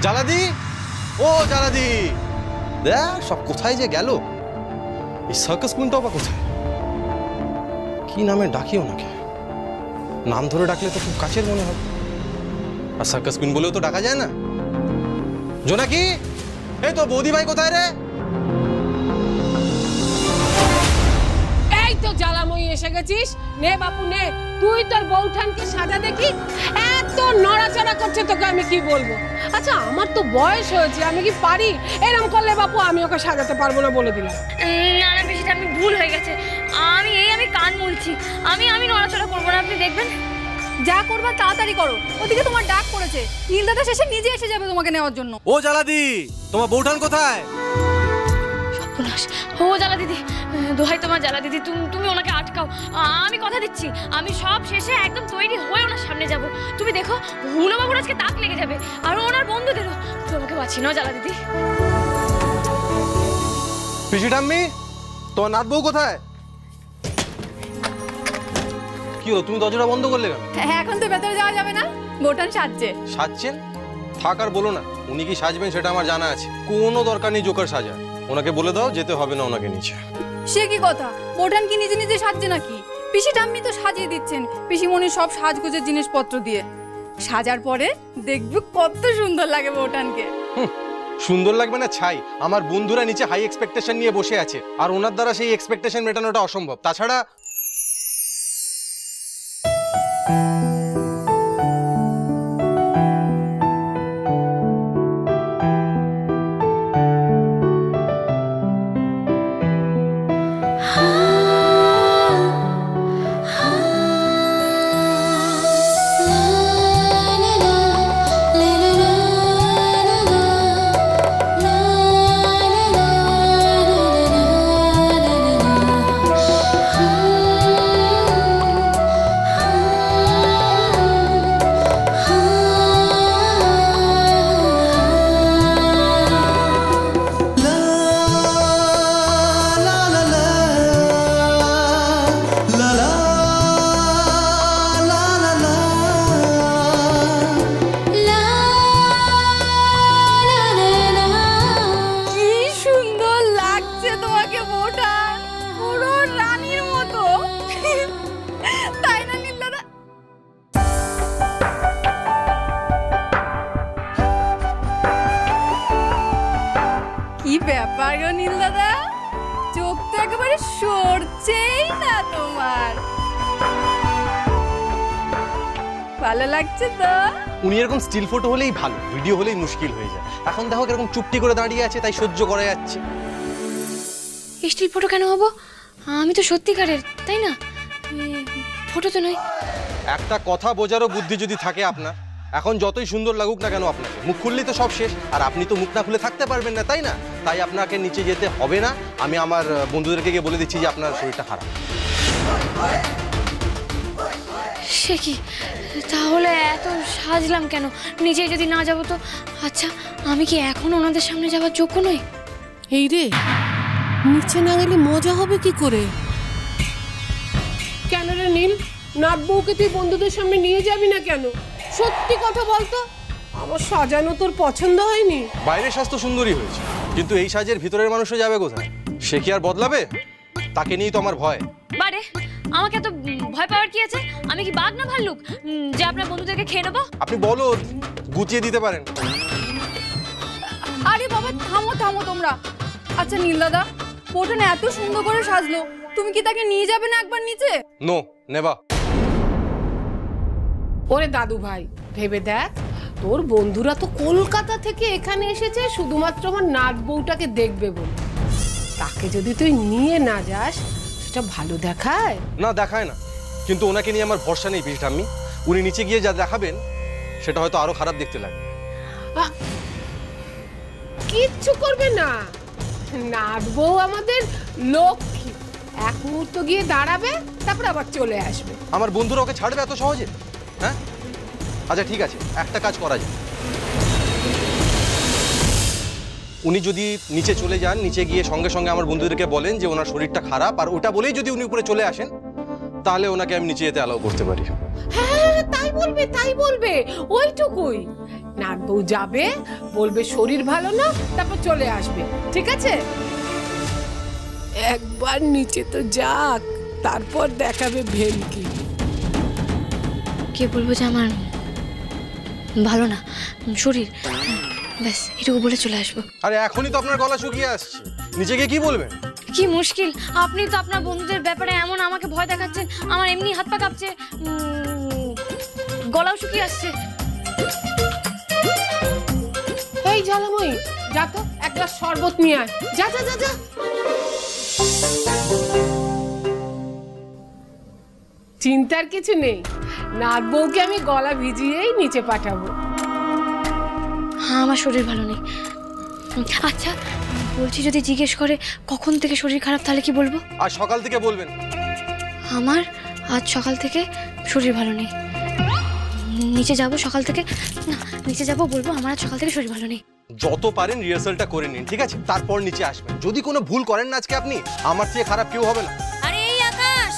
জালাদি, ও জালাদি, দেখ সব কোথায় যে গেল। এই সার্কাস কুইনটাও বা কোথায়? কি নামে ডাকি ওনাকে? নাম ধরে ডাকলে তো খুব কাছের মনে হবে, আর সার্কাস কুইন বলেও তো ডাকা যায় না। জোনাকি, এই তো বৌদি ভাই কোথায় রে? এই তো জ্বালাময়ী এসে গেছিস। নে বাপু নে, তুই তোর বউঠানকে সাজা দেখি। এত নড়াচড়া করছে, তোকে আমি কি বলবো? আচ্ছা আমার তো বয়স হয়েছে, আমি কি পারি? এরকম করলে বাপু আমি ওকে সাজাতে পারবো না বলে দিলাম। না না বেশিটা আমি ভুল হয়ে গেছে। আমি কান মুলছি। আমি নড়াচড়া করবো না, আপনি দেখবেন। যা করবা তাড়াতাড়ি করো, ওদিকে তোমার ডাক পড়েছে। নীল দাদা শেষে নিজে এসে যাবে তোমাকে নেওয়ার জন্য। ও জালাদি, তোমার বউঠান কোথায়? সর্বনাশ। ও জ্বালা দিদি, দোহাই তোমার জ্বালা দিদি, তুমি ওনাকে আটকাও। আমি কথা দিচ্ছি, আমি সব শেষে একদম তৈরি হয়ে ওনার সামনে যাব। তুমি দেখো হুলোবাবুর আজকে তাক লেগে যাবে, আর ওনার বন্ধুদেরও। তুমি আমাকে বাঁচিয়ে নাও জ্বালা দিদি। পিসি ঠাম্মি, তোমার নাত বউ কোথায়? কি হলো, তুমি দরজাটা বন্ধ করলে কেন? এখন তো ভেতরে যাওয়া যাবে না, বউঠান সাজছে। সাজছেন? থাক আর বলো না, উনি কি সাজবেন সেটা আমার জানা আছে। কোনো দরকার নেই জোকার সাজা। ওনাকে বলে দাও যেতে হবে না ওনাকে নিচে। সে কি কথা, বউঠান কি নিজে নিজে সাজছে নাকি? পিসি ঠাম্মি তো সাজিয়ে দিচ্ছেন পিসিমণির সব সাজগোজের জিনিসপত্র দিয়ে। সাজার পরে দেখবে কত সুন্দর লাগে বউঠানকে। সুন্দর লাগবে না ছাই। আমার বন্ধুরা নিচে হাই এক্সপেকটেশন নিয়ে বসে আছে, আর ওনার দ্বারা সেই এক্সপেকটেশন মেটানোটা অসম্ভব। তাছাড়া ভালো লাগছে তো? উনি এরকম স্টিল ফটো হলেই ভালো, ভিডিও হলেই মুশকিল হয়ে যায়। এখন দেখো এরকম চুপটি করে দাঁড়িয়ে আছে, তাই সহ্য করা যাচ্ছে। স্টিল ফটো কেন হবো? আমি তো সত্যিকারের, তাই না? ফটো তো নয়। একটা কথা বোঝারও বুদ্ধি যদি থাকে আপনার, এখন যতই সুন্দর লাগুক না কেন আপনাকে, মুখ খুললেই তো সব শেষ। আর আপনি তো মুখ না খুলে থাকতে পারবেন না, তাই না? তাই আপনাকে নিচে যেতে হবে না। আমি আমার বন্ধুদেরকে গিয়ে বলে দিচ্ছি যে আপনার শরীরটা খারাপ। সে কি, তাহলে এত সাজলাম কেন? নিচে যদি না যাবো তো? আচ্ছা আমি কি এখন ওনাদের সামনে যাওয়ার যোগ্য নই? এই রে, নিচে না গেলে মজা হবে কি করে? কেন রে নীল, নাত বউকে তুই বন্ধুদের সামনে নিয়ে যাবি না কেন? সত্যি কথা বলতো, আমার সাজানো তোর পছন্দ হয়নি? বাইরের সাজ তো সুন্দরই হয়েছে, কিন্তু এই সাজের ভিতরের মানুষও যাবে কোথায়? সে কি আর বদলাবে? তাকে নিয়েই তো আমার ভয়। বারে, আমাকে এত ভয় পাওয়ার কি আছে? আমি কি বাঘ না ভাল্লুক যে আপনার বন্ধুদেরকে খেয়ে নেবো? আপনি বলো, গুছিয়ে দিতে পারেন। আরে বাবা থামো থামো তোমরা। আচ্ছা নীল দাদা, বউঠান এত সুন্দর করে সাজলো, তুমি কি তাকে নিয়ে যাবে না একবার নিচে? No, never. ওরে দাদু ভাই, ভেবে দেখ, তোর বন্ধুরা তো কলকাতা থেকে এখানে এসেছে শুধুমাত্র আমার নাত বউটাকে দেখবে বলে। তাকে যদি তুই নিয়ে না যাস, সেটা ভালো দেখায় না? দেখায় না, কিন্তু ওনাকে নিয়ে আমার ভরসা নেই পিসি ঠাম্মি। উনি নিচে গিয়ে যা দেখাবেন সেটা হয়তো আরো খারাপ দেখতে লাগে। কিচ্ছু করবে না, নাত বউ আমাদের লক্ষ্মী। এক মুহূর্ত গিয়ে দাঁড়াবে, তারপর আবার চলে আসবে। আমার বন্ধুরা ওকে ছাড়বে এত সহজে? হ্যাঁ, আচ্ছা ঠিক আছে, একটা কাজ করা যায়। উনি যদি নিচে চলে যান, নিচে গিয়ে সঙ্গে সঙ্গে আমার বন্ধুদেরকে বলেন যে ওনার শরীরটা খারাপ, আর ওটা বলেই যদি উনি উপরে চলে আসেন, তাহলে ওনাকে আমি নিচে যেতে অ্যালাউ করতে পারি। হ্যাঁ তাই বলবে, তাই বলবে, ওইটুকুই। নাত বউ যাবে, বলবে শরীর ভালো না, তারপর চলে আসবে, ঠিক আছে? একবার নিচে তো যাক, তারপর দেখাবে ভেলকি। কে বলবো যে আমার ভালো না শরীর, ব্যাস এটুকু বলে চলে আসবো। আরে এখনই তো আপনার গলা শুকিয়ে আসছে, নিচে গিয়ে কি বলবেন? কি মুশকিল, আপনি তো আপনার বন্ধুদের ব্যাপারে এমন আমাকে ভয় দেখাচ্ছেন, আমার এমনি হাত পা কাঁপছে, গলাও শুকিয়ে আসছে। এই ঝালাময়ী, যা তো এক গ্লাস শরবত নিয়ে আয়, যা যা যা যা। চিন্তার কিছু নেই, নাত বউকে আমি গলা ভিজিয়েই নিচে পাঠাবো। হ্যাঁ, আমার শরীর ভালো নেই। আচ্ছা বলছি, যদি জিজ্ঞেস করে কখন থেকে শরীর খারাপ, তাহলে কি বলবো? আর সকাল থেকে বলবেন আমার আজ সকাল থেকে শরীর ভালো নেই। নিচে যাব সকাল থেকে, না নিচে যাব, বলবো আমার আজ সকাল থেকে শরীর ভালো নেই। যত পারেন রিহার্সালটা করে নিন, ঠিক আছে? তারপর নিচে আসবেন। যদি কোনো ভুল করেন না আজকে আপনি, আমার থেকে খারাপ কেউ হবে না। আরে এই আকাশ,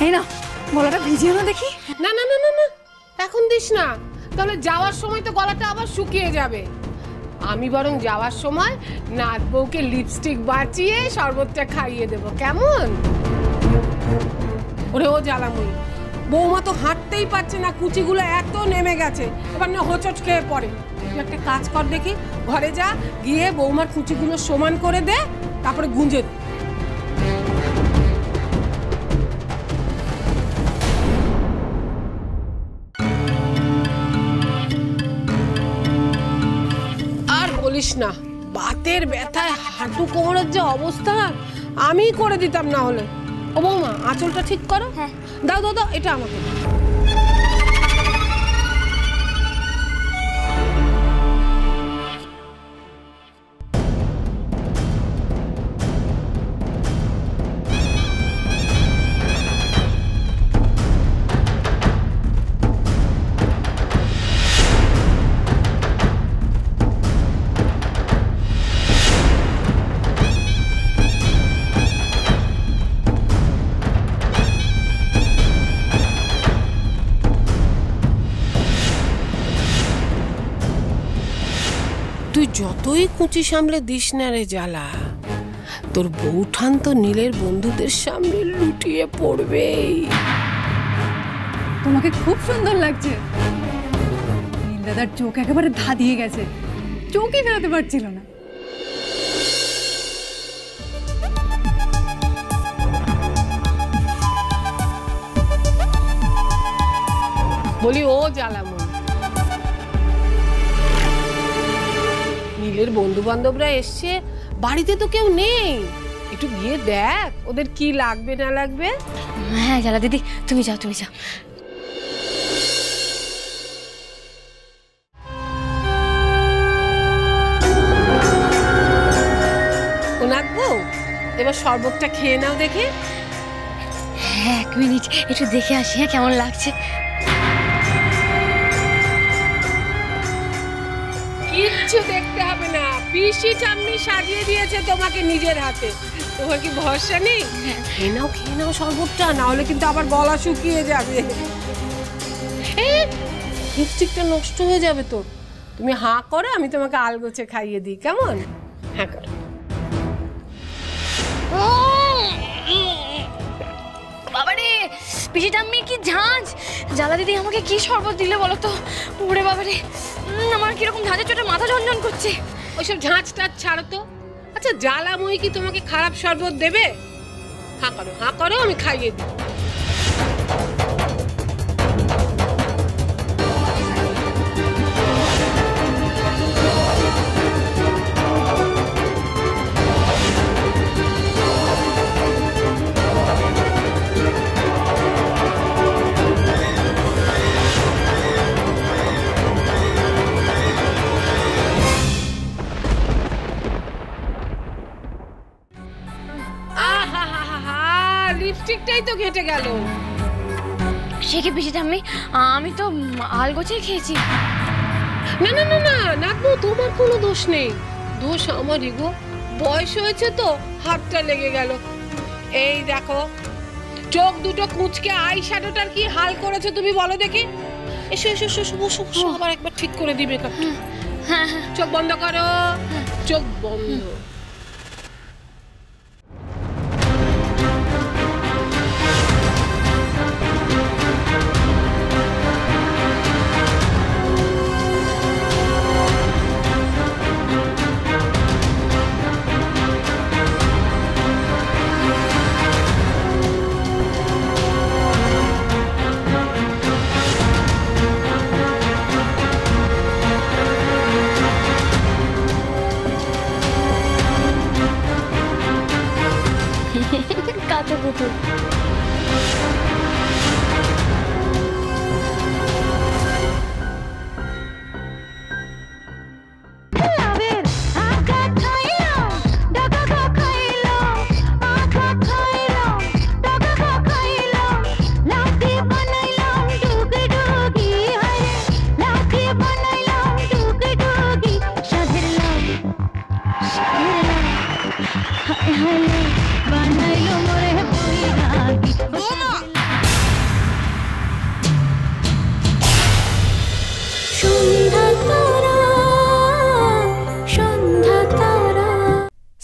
এই না গলাটা ভিজিয়ে না দেখি। না না না না না, এখন দিস না, তাহলে যাওয়ার সময় তো গলাটা আবার শুকিয়ে যাবে। আমি বরং যাওয়ার সময় নাত বউকে লিপস্টিক বাঁচিয়ে শরবতটা খাইয়ে দেবো, কেমন? ওরে ও জ্বালাময়ী, বৌমা তো হাঁটতেই পারছে না, কুচিগুলো এত নেমে গেছে, এবার না হোঁচট খেয়ে পড়ে। তুই একটা কাজ কর দেখি, ঘরে যা, গিয়ে বৌমার কুচিগুলো সমান করে দে, তারপরে গুঁজে দে। আর বলিস না, বাতের ব্যথায় হাঁটু কোমরের যে অবস্থা, আমি করে দিতাম না হলে। ও বৌমা, আঁচলটা ঠিক করো। হ্যাঁ। দাও দাও দাও, এটা আমাকে দাও। তুই যতই কুচি সামলে দিস না রে জ্বালা, তোর বউঠান তো নীলের বন্ধুদের সামনে লুটিয়ে পড়বেই। তোমাকে খুব সুন্দর লাগছে। নীল দাদার চোখ একেবারে ধাঁধিয়ে গেছে, চোখই ফেরাতে পারছিল না। বলি ও জ্বালাময়ী, নীলের বন্ধু বান্ধবরা এসছে, বাড়িতে তো কেউ নেই, একটু গিয়ে দেখ ওদের কি লাগবে না লাগবে। হ্যাঁ জ্বালা দিদি, তুমি যাও তুমি যাও। ও নাকবো, এবার শরবতটা খেয়ে নাও দেখে। হ্যাঁ 1 মিনিট, একটু দেখে আসি হ্যাঁ কেমন লাগছে। কিচ্ছু দেখতে হবে না, পিসি ঠাম্মি সাজিয়ে দিয়েছে তোমাকে নিজের হাতে, তোমার কি ভরসা নেই? খেয়ে নাও শরবতটা, না হলে কিন্তু আবার গলা শুকিয়ে যাবে। লিপস্টিকটা নষ্ট হয়ে যাবে তো। তুমি হাঁ করো, আমি তোমাকে আলগোছে খাইয়ে দিই, কেমন? হ্যাঁ করো। বাবারে পিসি ঠাম্মি কি ঝাঁঝ, জ্বালা দিদি আমাকে কি শরবত দিলে বলো তো? ওরে বাবারে, আমার কিরকম ঝাঁঝের চোটে মাথা ঝনঝন করছে। ওইসব ঝাঁঝ টাঝ ছাড়ো তো। আচ্ছা জ্বালাময়ী কি তোমাকে খারাপ শরবত দেবে? হাঁ করো, আমি খাইয়ে দিই। লিপস্টিকটাই তো ঘেটে গেল। সে কি পিসি ঠাম্মি, আমি তো আলগোছে খেয়েছি। না না না না নাকবো, তোমার কোনো দোষ নেই, দোষ আমারই গো। বয়স হয়েছে তো, হাতটা লেগে গেল। এই দেখো, চোখ দুটো কুঁচকে আই শ্যাডোটার কি হাল করেছো তুমি বলো দেখি। এসো এসো এসো এসো, বসো বসো, আবার একবার ঠিক করে দিবে কাকটা। হ্যাঁ হ্যাঁ চোখ বন্ধ করো, চোখ বন্ধ। কাতো পুতুল।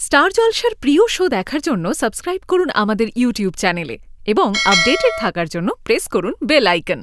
স্টার জলসার প্রিয় শো দেখার জন্য সাবস্ক্রাইব করুন আমাদের ইউটিউব চ্যানেলে এবং আপডেটেড থাকার জন্য প্রেস করুন বেল আইকন।